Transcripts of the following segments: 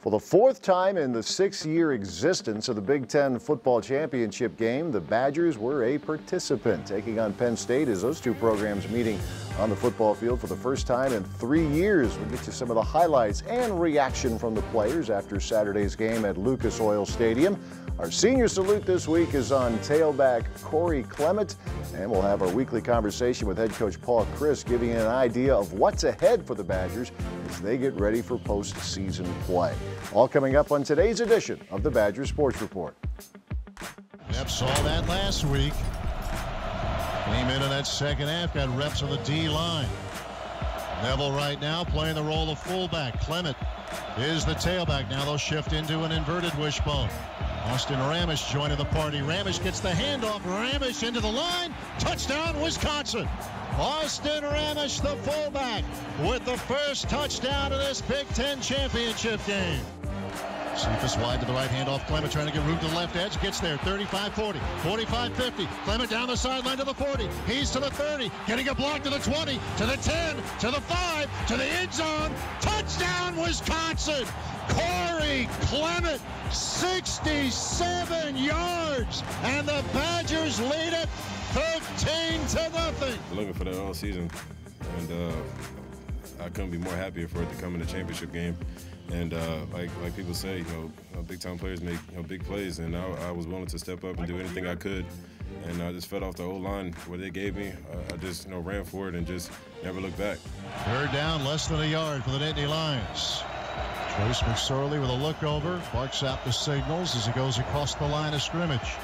For the fourth time in the 6-year existence of the Big Ten football championship game, the Badgers were a participant, taking on Penn State as those two programs meeting on the football field for the first time in 3 years. We'll get you some of the highlights and reaction from the players after Saturday's game at Lucas Oil Stadium. Our senior salute this week is on tailback Corey Clement, and we'll have our weekly conversation with head coach Paul Chryst, giving you an idea of what's ahead for the Badgers as they get ready for postseason play. All coming up on today's edition of the Badger Sports Report. Yep, saw that last week. Came into that second half, got reps on the D-line. Neville right now playing the role of fullback. Clement is the tailback. Now they'll shift into an inverted wishbone. Austin Ramish joining the party. Ramish gets the handoff. Ramish into the line. Touchdown, Wisconsin. Austin Ramish, the fullback, with the first touchdown of this Big Ten championship game. Cephas wide to the right, handoff. Clement trying to get room to the left edge. Gets there, 35-40, 45-50. Clement down the sideline to the 40. He's to the 30, getting a block to the 20, to the 10, to the 5, to the end zone. Touchdown, Wisconsin. Corey Clement, 67 yards, and the Badgers lead it 13-0. Looking for that all season, and I couldn't be more happier for it to come in the championship game. And like people say, big time players make big plays, and I was willing to step up and do anything I could. And I just fed off the O-line what they gave me. I just ran for it and just never looked back. Third down, less than a yard for the Nittany Lions. Trace McSorley with a look over, barks out the signals as he goes across the line of scrimmage.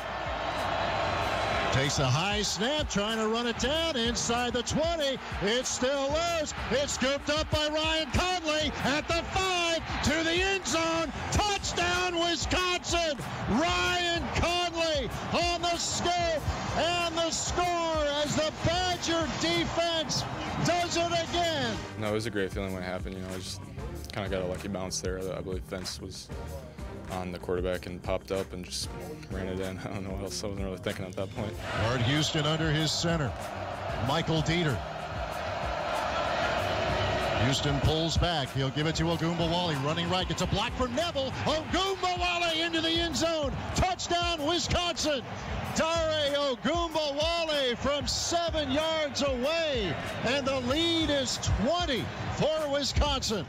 Takes a high snap, trying to run it down inside the 20. It's still loose. It's scooped up by Ryan Conley at the 5 to the end zone. Touchdown, Wisconsin. Ryan Conley on the scoop and the score as the Badger defense does it again. No, it was a great feeling when it happened. I just kind of got a lucky bounce there. I believe Vince was on the quarterback and popped up and just ran it in. I don't know what else I wasn't really thinking at that point. Guard Houston under his center, Michael Dieter. Houston pulls back. He'll give it to Ogunbowale, running right. Gets a block from Neville. Ogunbowale into the end zone. Touchdown, Wisconsin. Dare Ogunbowale from 7 yards away, and the lead is 20 for Wisconsin.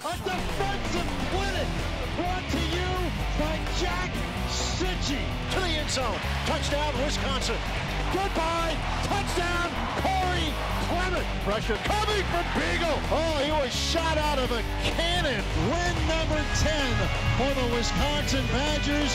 A defensive clinic brought to you by Jack Sitchy. To the end zone. Touchdown, Wisconsin. Goodbye. Touchdown, Corey Clement. Pressure coming from Beagle. Oh, he was shot out of a cannon. Win number 10 for the Wisconsin Badgers.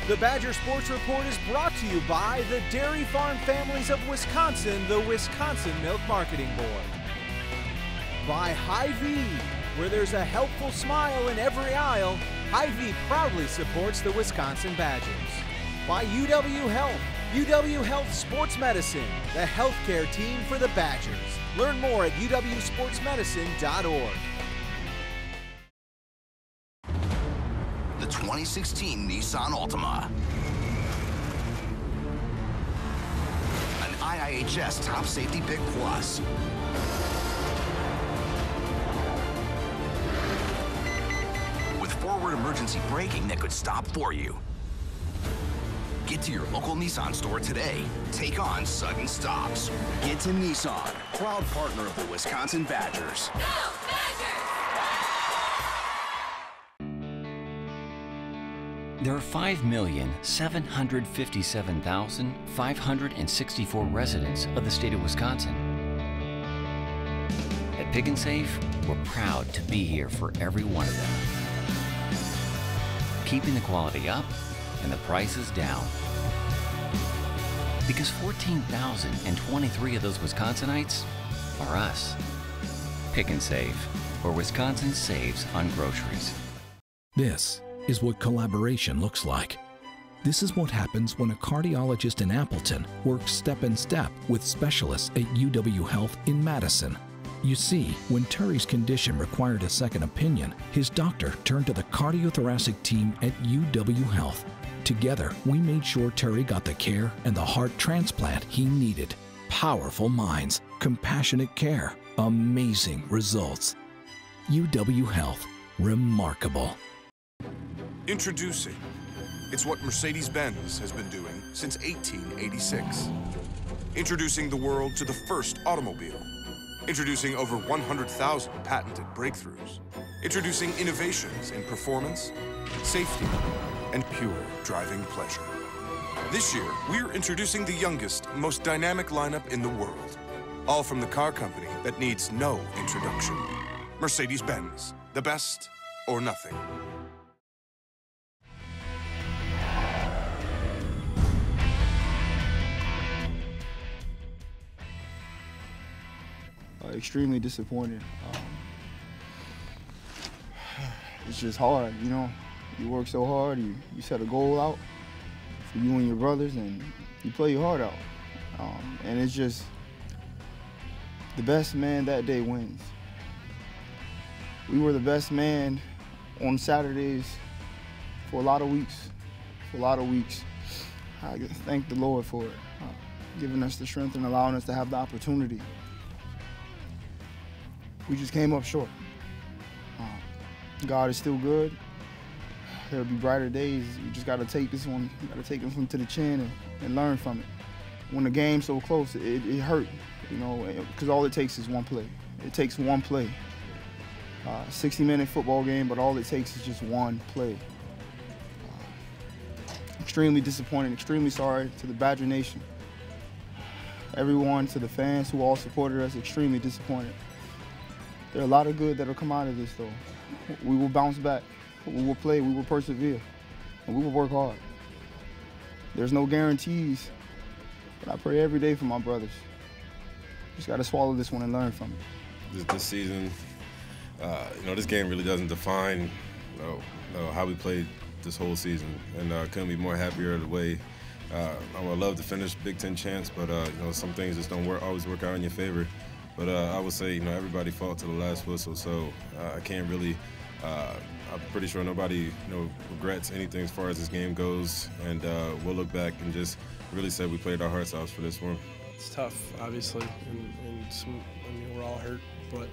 The Badger Sports Report is brought to you by the Dairy Farm Families of Wisconsin, the Wisconsin Milk Marketing Board. By Hy-Vee, where there's a helpful smile in every aisle, Hy-Vee proudly supports the Wisconsin Badgers. By UW Health, UW Health Sports Medicine, the healthcare team for the Badgers. Learn more at uwsportsmedicine.org. The 2016 Nissan Altima. An IIHS Top Safety Pick Plus. With forward emergency braking that could stop for you. Get to your local Nissan store today. Take on sudden stops. Get to Nissan, proud partner of the Wisconsin Badgers. Go Badgers! There are 5,757,564 residents of the state of Wisconsin. At Pick and Save, we're proud to be here for every one of them. Keeping the quality up and the prices down. Because 14,023 of those Wisconsinites are us. Pick and Save, where Wisconsin saves on groceries. This is what collaboration looks like. This is what happens when a cardiologist in Appleton works step in step with specialists at UW Health in Madison. You see, when Terry's condition required a second opinion, his doctor turned to the cardiothoracic team at UW Health. Together, we made sure Terry got the care and the heart transplant he needed. Powerful minds, compassionate care, amazing results. UW Health, remarkable. Introducing. It's what Mercedes-Benz has been doing since 1886. Introducing the world to the first automobile. Introducing over 100,000 patented breakthroughs. Introducing innovations in performance, safety, and pure driving pleasure. This year, we're introducing the youngest, most dynamic lineup in the world. All from the car company that needs no introduction. Mercedes-Benz, the best or nothing. Extremely disappointed. It's just hard, you know. You work so hard, you set a goal out for you and your brothers, and you play your heart out. And it's just the best man that day wins. We were the best man on Saturdays for a lot of weeks. I thank the Lord for it, giving us the strength and allowing us to have the opportunity. We just came up short. God is still good. There'll be brighter days. You just got to take this one, to the chin and learn from it. When the game's so close, it hurt, you know, because all it takes is one play. It takes one play. 60-minute football game, but all it takes is just one play. Extremely disappointed, extremely sorry to the Badger Nation. Everyone, to the fans who all supported us, extremely disappointed. There are a lot of good that will come out of this, though. We will bounce back. We will play. We will persevere. And we will work hard. There's no guarantees, but I pray every day for my brothers. Just got to swallow this one and learn from it. This season, you know, this game really doesn't define how we played this whole season, and couldn't be more happier the way. I would love to finish Big Ten champs, but you know, some things just don't always work out in your favor. But I would say, you know, everybody fought to the last whistle, so I can't really. I'm pretty sure nobody, you know, regrets anything as far as this game goes, and we'll look back and just really say we played our hearts out for this one. It's tough, obviously, and I mean, we're all hurt, but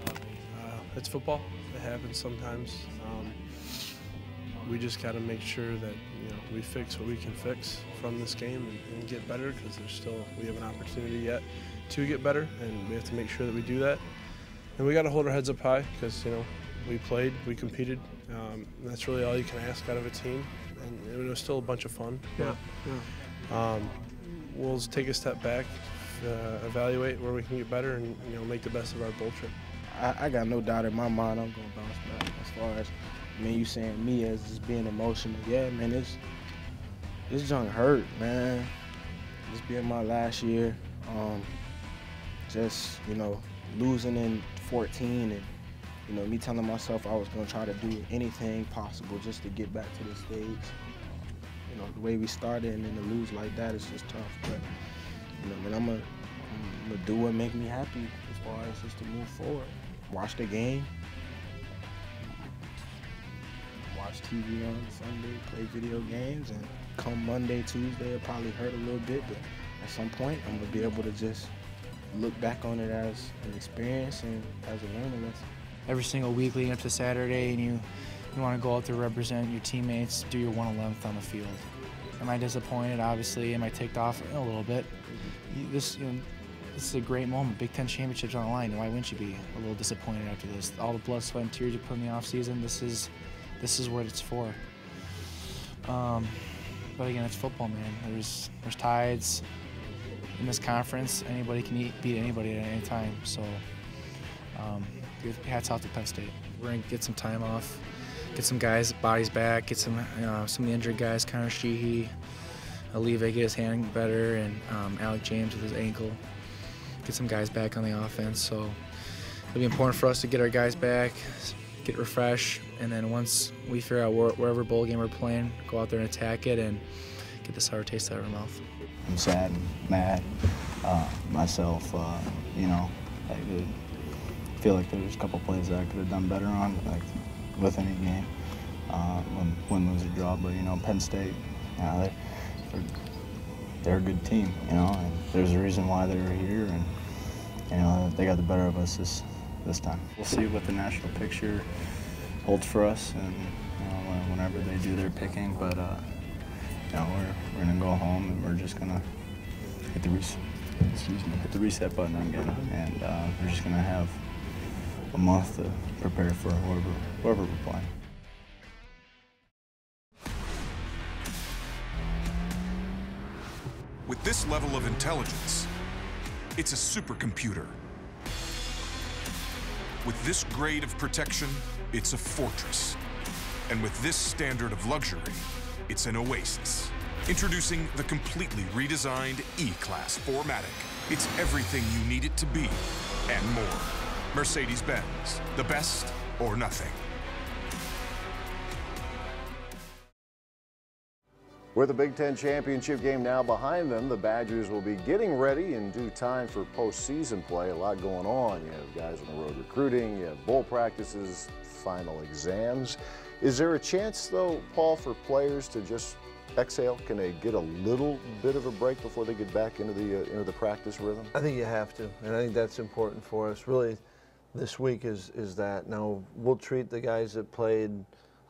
it's football. It happens sometimes. We just got to make sure that, you know, we fix what we can fix from this game and get better, because we have an opportunity yet to get better, and we have to make sure that we do that. And we got to hold our heads up high, because, you know, we played, we competed. That's really all you can ask out of a team, and it was still a bunch of fun. Yeah. We'll take a step back, evaluate where we can get better, and, you know, make the best of our bowl trip. I got no doubt in my mind I'm going to bounce back. As far as, I mean, you saying me as just being emotional, yeah, man, this junk hurt, man. This being my last year, just, you know, losing in 14 and, you know, me telling myself I was going to try to do anything possible just to get back to the stage. You know, the way we started and then to lose like that is just tough. But, you know, but I'm going to do what makes me happy as far as just to move forward. Watch the game. Watch TV on Sunday, play video games, and come Monday, Tuesday, it'll probably hurt a little bit, but at some point, I'm going to be able to just look back on it as an experience and as a learning lesson. Every single week leading up to Saturday, and you want to go out there, represent your teammates, do your 1/11th on the field. Am I disappointed? Obviously. Am I ticked off? A little bit. This is a great moment. Big Ten Championship's on the line. Why wouldn't you be a little disappointed after this? All the blood, sweat, and tears you put in the offseason, this is what it's for. But again, it's football, man. There's tides in this conference. Anybody can beat anybody at any time. So hats off to Penn State. We're gonna get some time off, get some guys' bodies back, get some of the injured guys, Connor Sheehy, Alive get his hand better, and Alec James with his ankle. Get some guys back on the offense. So it'll be important for us to get our guys back, get refreshed, and then once we figure out wherever bowl game we're playing, go out there and attack it and get the sour taste out of our mouth. I'm sad and mad myself. You know, I feel like there's a couple plays that I could have done better on, like with any game, win, lose, or draw. But you know, Penn State, they're a good team, you know, and there's a reason why they're here, and you know, they got the better of us this time. We'll see what the national picture holds for us, and you know, whenever they do their picking, but you know, we're gonna go home and we're just gonna hit the reset button again, and we're just gonna have a month to prepare for whoever we're playing. With this level of intelligence, it's a supercomputer. With this grade of protection, it's a fortress. And with this standard of luxury, it's an oasis. Introducing the completely redesigned E-Class 4MATIC. It's everything you need it to be, and more. Mercedes-Benz, the best or nothing. With the Big Ten Championship game now behind them, the Badgers will be getting ready in due time for postseason play. A lot going on. You have guys on the road recruiting, you have bowl practices, final exams. Is there a chance, though, Paul, for players to just exhale? Can they get a little bit of a break before they get back into the practice rhythm? I think you have to, and I think that's important for us. Really, this week is that. Now, we'll treat the guys that played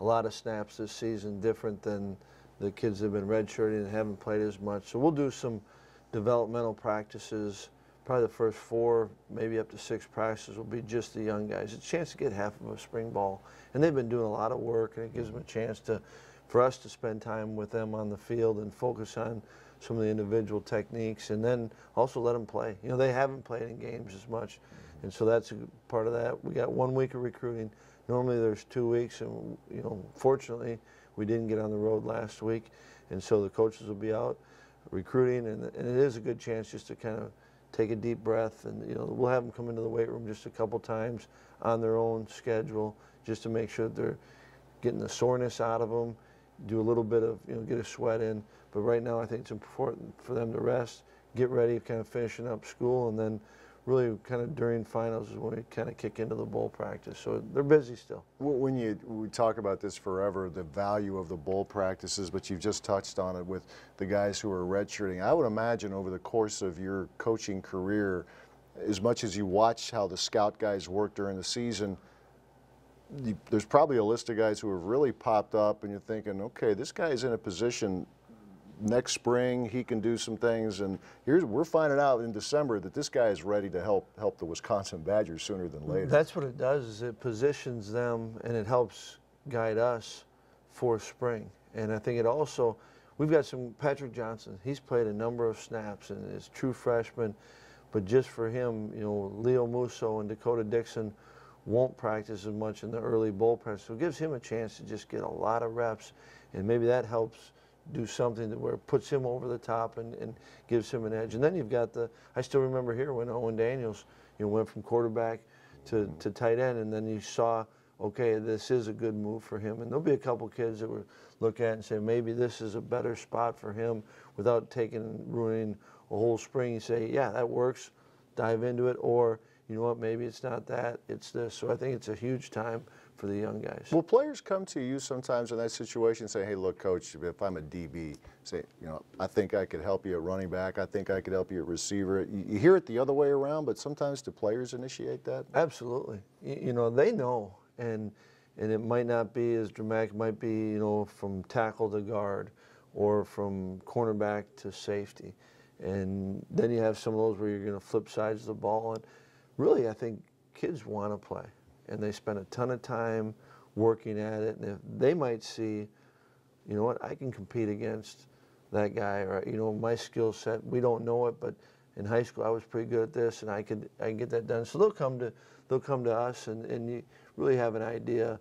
a lot of snaps this season different than the kids that have been redshirting and haven't played as much. So we'll do some developmental practices. Probably the first 4, maybe up to 6 practices will be just the young guys. It's a chance to get half of a spring ball. And they've been doing a lot of work, and it gives them a chance for us to spend time with them on the field and focus on some of the individual techniques, and then also let them play. You know, they haven't played in games as much, and so that's a part of that. We got 1 week of recruiting. Normally there's 2 weeks, and you know, fortunately, we didn't get on the road last week, and so the coaches will be out recruiting, and it is a good chance just to kind of take a deep breath, and you know, we'll have them come into the weight room just a couple times on their own schedule, just to make sure that they're getting the soreness out of them, do a little bit of, you know, get a sweat in. But right now I think it's important for them to rest, get ready, kind of finishing up school, and then really kind of during finals is when we kind of kick into the bowl practice. So they're busy still. When we talk about this forever, the value of the bowl practices, but you've just touched on it with the guys who are redshirting. I would imagine over the course of your coaching career, as much as you watch how the scout guys work during the season, there's probably a list of guys who have really popped up, and you're thinking, okay, this guy's in a position next spring, he can do some things, and we're finding out in December that this guy is ready to help the Wisconsin Badgers sooner than later. That's what it does, is it positions them and it helps guide us for spring. And I think it also, we've got some, Patrick Johnson, he's played a number of snaps and is true freshman, but just for him, you know, Leo Musso and Dakota Dixon won't practice as much in the early bowl practice, so it gives him a chance to just get a lot of reps, and maybe that helps do something that where it puts him over the top and gives him an edge. And then you've got I still remember here when Owen Daniels, you know, went from quarterback to tight end, and then you saw, okay, this is a good move for him. And there'll be a couple kids that would look at it and say, maybe this is a better spot for him without ruining a whole spring. You say, yeah, that works, dive into it, or you know what, maybe it's not that, it's this. So I think it's a huge time for the young guys. Will players come to you sometimes in that situation and say, hey, look, coach, if I'm a DB, say, you know, I think I could help you at running back, I think I could help you at receiver. You hear it the other way around, but sometimes do players initiate that? Absolutely. You know, they know, and it might not be as dramatic. It might be, you know, from tackle to guard or from cornerback to safety. And then you have some of those where you're going to flip sides of the ball. And really, I think kids want to play, and they spend a ton of time working at it. And if they might see, you know what, I can compete against that guy, or you know, my skill set, we don't know it, but in high school I was pretty good at this, and I can get that done. So they'll come to us, and you really have an idea,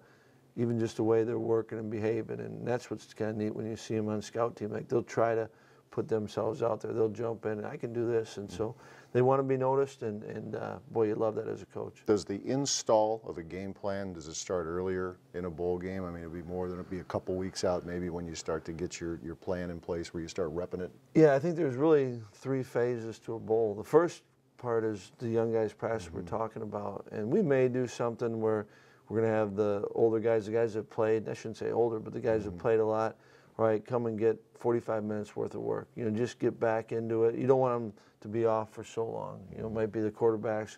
even just the way they're working and behaving. And that's what's kind of neat when you see them on scout team. Like, they'll try to put themselves out there. They'll jump in, and I can do this. And so they want to be noticed, and boy, you love that as a coach. Does the install of a game plan, does it start earlier in a bowl game? I mean, it'll be a couple weeks out maybe when you start to get your plan in place where you start repping it? Yeah, I think there's really 3 phases to a bowl. The first part is the young guys practice we're talking about, and we may do something where we're going to have the older guys, the guys that played, I shouldn't say older, but the guys that played a lot, right, come and get 45 minutes worth of work. You know, just get back into it. You don't want them to be off for so long. You know, it might be the quarterbacks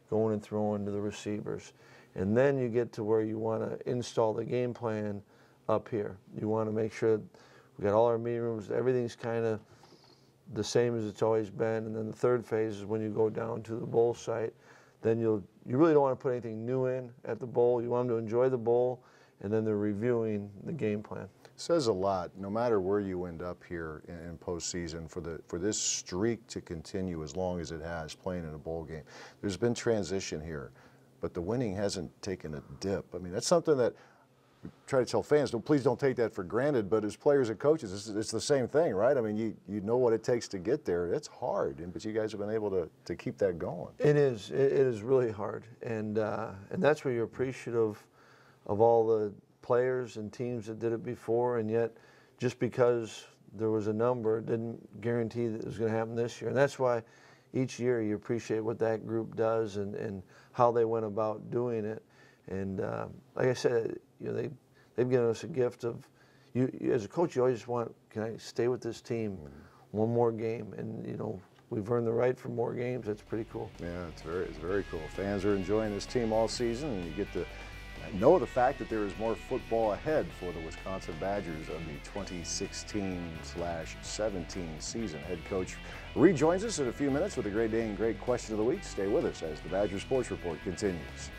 going and throwing to the receivers. And then you get to where you want to install the game plan up here. You want to make sure we got all our meeting rooms, everything's kind of the same as it's always been. And then the third phase is when you go down to the bowl site. Then you really don't want to put anything new in at the bowl. You want them to enjoy the bowl, and then they're reviewing the game plan. Says a lot, no matter where you end up here in postseason, for this streak to continue as long as it has, playing in a bowl game. There's been transition here, but the winning hasn't taken a dip. I mean, that's something that we try to tell fans, please don't take that for granted, but as players and coaches, it's the same thing, right? I mean, you know what it takes to get there. It's hard, but you guys have been able to keep that going. It is. It is really hard, and that's where you're appreciative of all the players and teams that did it before, and yet just because there was a number didn't guarantee that it was going to happen this year. And that's why each year you appreciate what that group does and how they went about doing it. And like I said, you know, they've given us a gift of, you as a coach, you always just want, can I stay with this team one more game? And you know, we've earned the right for more games. That's pretty cool. Yeah, it's very cool. Fans are enjoying this team all season, and you get to know the fact that there is more football ahead for the Wisconsin Badgers of the 2016/17 season. Head coach rejoins us in a few minutes with a great day and great question of the week. Stay with us as the Badger Sports Report continues.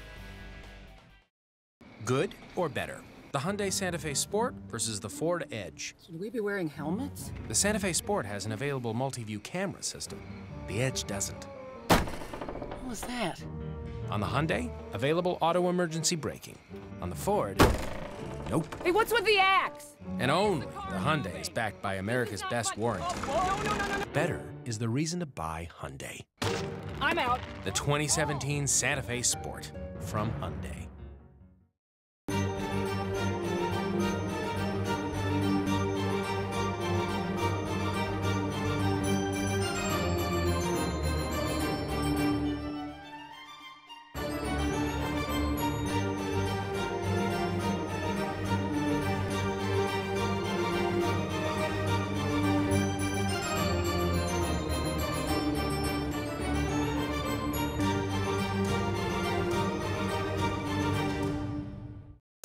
Good or better? The Hyundai Santa Fe Sport versus the Ford Edge. Should we be wearing helmets? The Santa Fe Sport has an available multi-view camera system. The Edge doesn't. What was that? On the Hyundai, available auto emergency braking. On the Ford, nope. Hey, what's with the axe? And only the Hyundai is backed by America's best warranty. No. Better is the reason to buy Hyundai. I'm out. The 2017 Santa Fe Sport from Hyundai.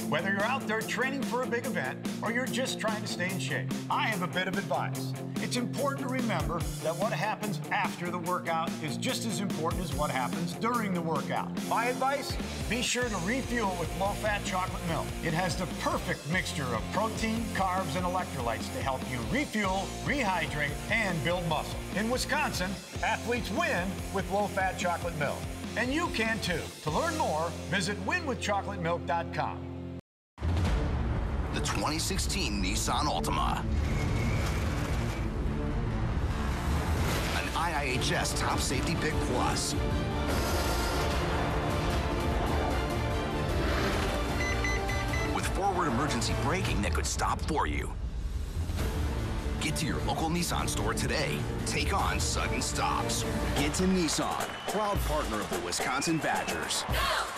Whether you're out there training for a big event or you're just trying to stay in shape, I have a bit of advice. It's important to remember that what happens after the workout is just as important as what happens during the workout. My advice? Be sure to refuel with low-fat chocolate milk. It has the perfect mixture of protein, carbs, and electrolytes to help you refuel, rehydrate, and build muscle. In Wisconsin, athletes win with low-fat chocolate milk. And you can too. To learn more, visit winwithchocolatemilk.com. The 2016 Nissan Altima. An IIHS Top Safety Pick Plus. With forward emergency braking that could stop for you. Get to your local Nissan store today. Take on sudden stops. Get to Nissan, proud partner of the Wisconsin Badgers. Go Badgers!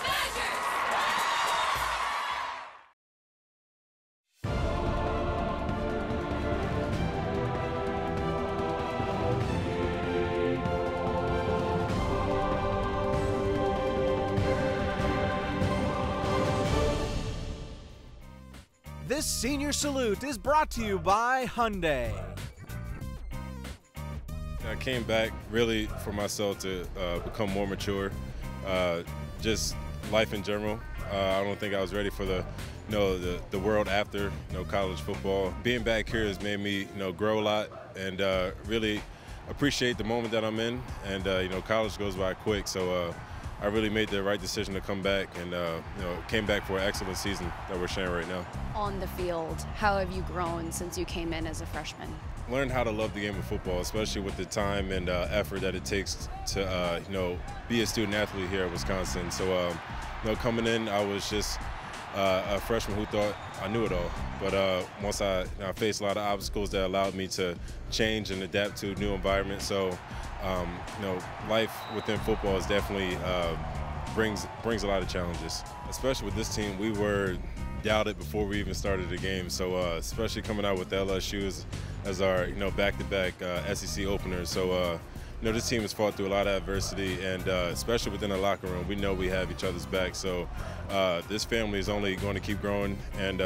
This Senior Salute is brought to you by Hyundai. I came back really for myself to become more mature, just life in general. I don't think I was ready for the world after college football. Being back here has made me grow a lot and really appreciate the moment that I'm in. And college goes by quick, so I really made the right decision to come back and came back for an excellent season that we're sharing right now. On the field, how have you grown since you came in as a freshman? Learned how to love the game of football, especially with the time and effort that it takes to be a student athlete here at Wisconsin. So coming in, I was just a freshman who thought I knew it all. But once I faced a lot of obstacles that allowed me to change and adapt to a new environment. So life within football is definitely brings a lot of challenges. Especially with this team, we were doubted before we even started the game. So especially coming out with LSU as our back-to-back SEC opener. So this team has fought through a lot of adversity, and especially within the locker room, we know we have each other's back. So this family is only going to keep growing, and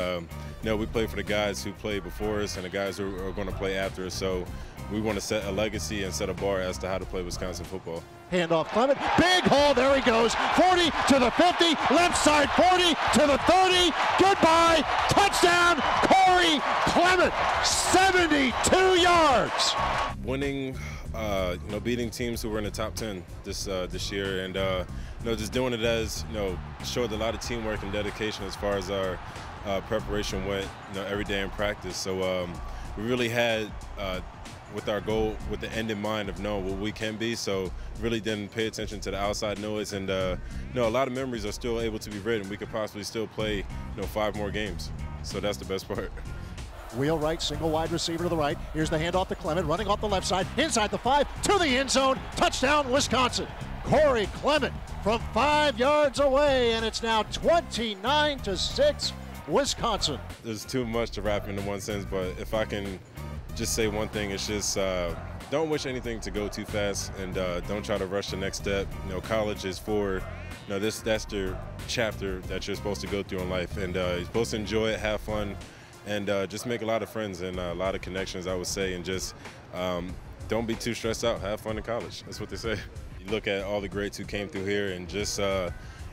we play for the guys who played before us and the guys who are going to play after us. So we want to set a legacy and set a bar as to how to play Wisconsin football. Handoff Clement, big hole, there he goes, 40 to the 50, left side 40 to the 30, goodbye, touchdown, Corey Clement, 72 yards. Winning, beating teams who were in the top 10 this year, and just doing it as showed a lot of teamwork and dedication as far as our preparation went, every day in practice. So we really had with our goal, with the end in mind of knowing what we can be, so really didn't pay attention to the outside noise, and a lot of memories are still able to be written. We could possibly still play 5 more games, so that's the best part. Wheel right, single wide receiver to the right. Here's the handoff to Clement, running off the left side, inside the 5, to the end zone, touchdown Wisconsin. Corey Clement from 5 yards away, and it's now 29-6 Wisconsin. There's too much to wrap into one sentence, but if I can just say one thing, it's just don't wish anything to go too fast, and don't try to rush the next step. College is for that's the chapter that you're supposed to go through in life, and you're supposed to enjoy it, have fun, and just make a lot of friends and a lot of connections, I would say, and just don't be too stressed out. Have fun in college. That's what they say. You look at all the greats who came through here, and just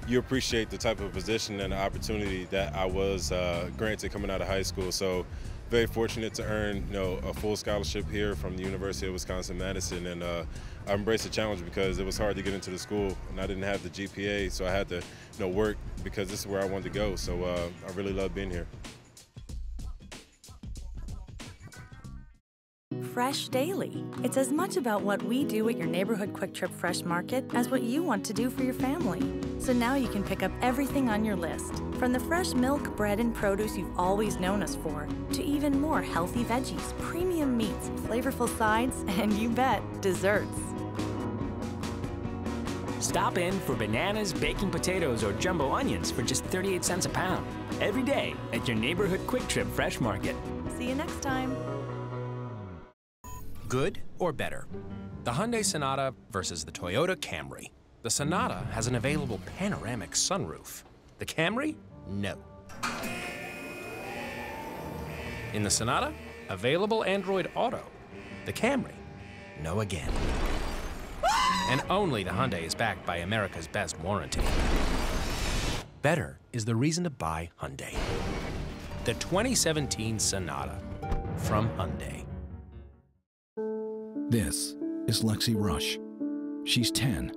you appreciate the type of position and the opportunity that I was granted coming out of high school. So very fortunate to earn a full scholarship here from the University of Wisconsin-Madison, and I embraced the challenge because it was hard to get into the school, and I didn't have the GPA, so I had to work because this is where I wanted to go. So I really love being here. Fresh Daily. It's as much about what we do at your neighborhood Quick Trip Fresh Market as what you want to do for your family. So now you can pick up everything on your list, from the fresh milk, bread, and produce you've always known us for, to even more healthy veggies, premium meats, flavorful sides, and you bet, desserts. Stop in for bananas, baking potatoes, or jumbo onions for just 38 cents a pound. Every day at your neighborhood Quick Trip Fresh Market. See you next time. Good or better? The Hyundai Sonata versus the Toyota Camry. The Sonata has an available panoramic sunroof. The Camry? No. In the Sonata, available Android Auto. The Camry? No again. And only the Hyundai is backed by America's best warranty. Better is the reason to buy Hyundai. The 2017 Sonata from Hyundai. This is Lexi Rush. She's 10,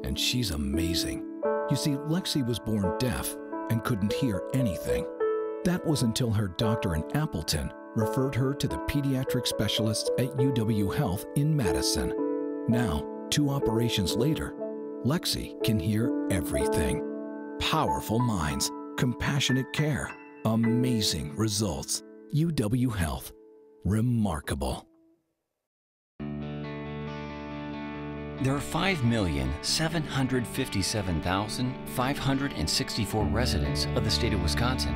and she's amazing. You see, Lexi was born deaf and couldn't hear anything. That was until her doctor in Appleton referred her to the pediatric specialists at UW Health in Madison. Now, 2 operations later, Lexi can hear everything. Powerful minds, compassionate care, amazing results. UW Health. Remarkable. There are 5,757,564 residents of the state of Wisconsin.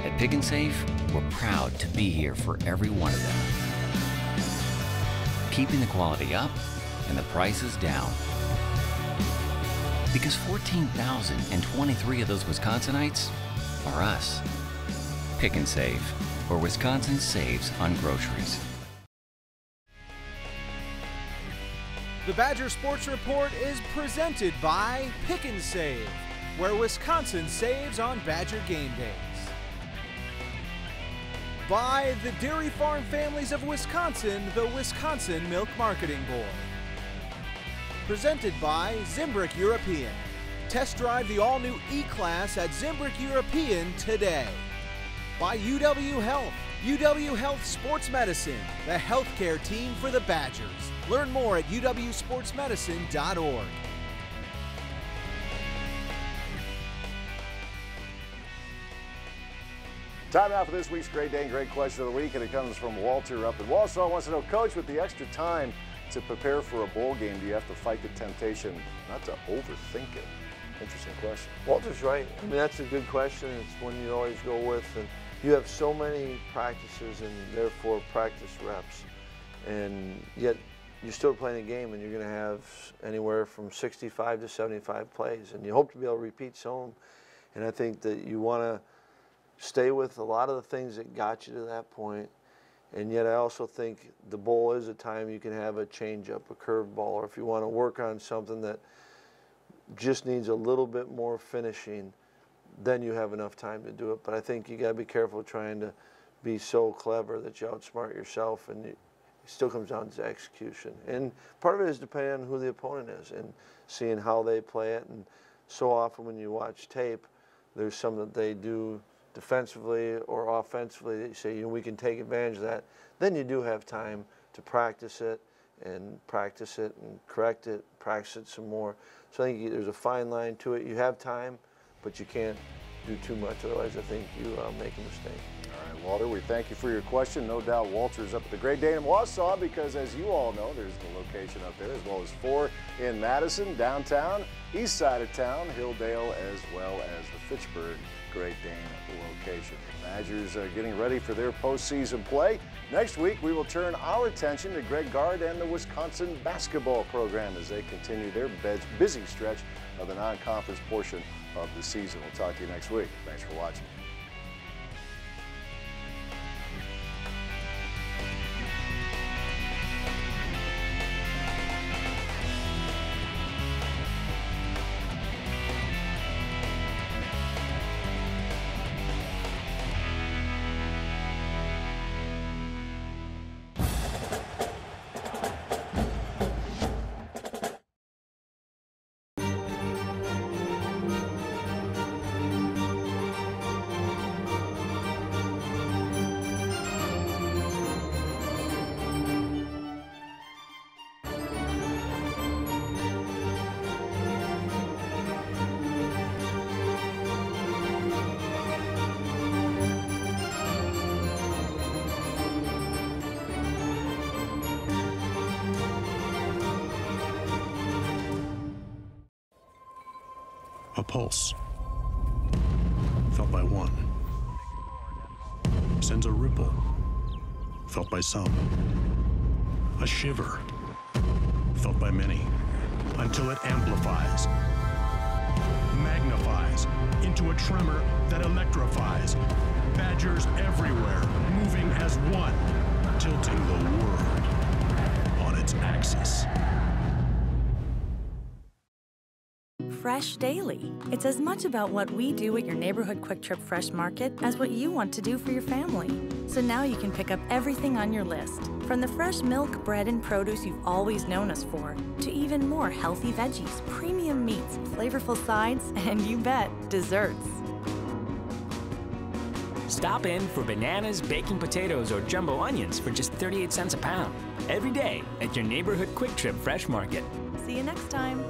At Pick and Save, we're proud to be here for every one of them. Keeping the quality up and the prices down. Because 14,023 of those Wisconsinites are us. Pick and Save, where Wisconsin saves on groceries. The Badger Sports Report is presented by Pick and Save, where Wisconsin saves on Badger game days. By the Dairy Farm Families of Wisconsin, the Wisconsin Milk Marketing Board. Presented by Zimbrick European. Test drive the all-new E-Class at Zimbrick European today. By UW Health. UW Health Sports Medicine, the healthcare team for the Badgers. Learn more at uwsportsmedicine.org. Time now for this week's Great Day and Great Question of the Week, and it comes from Walter up in Walsall. Wants to know, Coach, with the extra time to prepare for a bowl game, do you have to fight the temptation not to overthink it? Interesting question. Walter's right. I mean, that's a good question. It's one you always go with. And you have so many practices and therefore practice reps. And yet you're still playing a game, and you're going to have anywhere from 65 to 75 plays. And you hope to be able to repeat some. And I think that you want to stay with a lot of the things that got you to that point. And yet I also think the bowl is a time you can have a change-up, a curveball, or if you want to work on something that just needs a little bit more finishing, then you have enough time to do it. But I think you got to be careful trying to be so clever that you outsmart yourself, and it still comes down to execution. And part of it is depending on who the opponent is and seeing how they play it. And so often when you watch tape, there's some that they do defensively or offensively that you say, you know, we can take advantage of that. Then you do have time to practice it and correct it, practice it some more. So I think there's a fine line to it. You have time, but you can't do too much, otherwise I think you make a mistake. All right, Walter, we thank you for your question. No doubt Walter's up at the Great Dane in Wausau because, as you all know, there's the location up there, as well as 4 in Madison, downtown, east side of town, Hilldale, as well as the Fitchburg Great Dane location. The Badgers getting ready for their postseason play. Next week, we will turn our attention to Greg Gard and the Wisconsin basketball program as they continue their busy stretch of the non-conference portion of the season. We'll talk to you next week. Thanks for watching. A pulse, felt by one, sends a ripple, felt by some, a shiver, felt by many, until it amplifies, magnifies into a tremor that electrifies. Badgers everywhere, moving as one, tilting the world on its axis. Fresh Daily. It's as much about what we do at your neighborhood Quick Trip Fresh Market as what you want to do for your family. So now you can pick up everything on your list, from the fresh milk, bread, and produce you've always known us for, to even more healthy veggies, premium meats, flavorful sides, and you bet, desserts. Stop in for bananas, baking potatoes, or jumbo onions for just 38 cents a pound. Every day at your neighborhood Quick Trip Fresh Market. See you next time.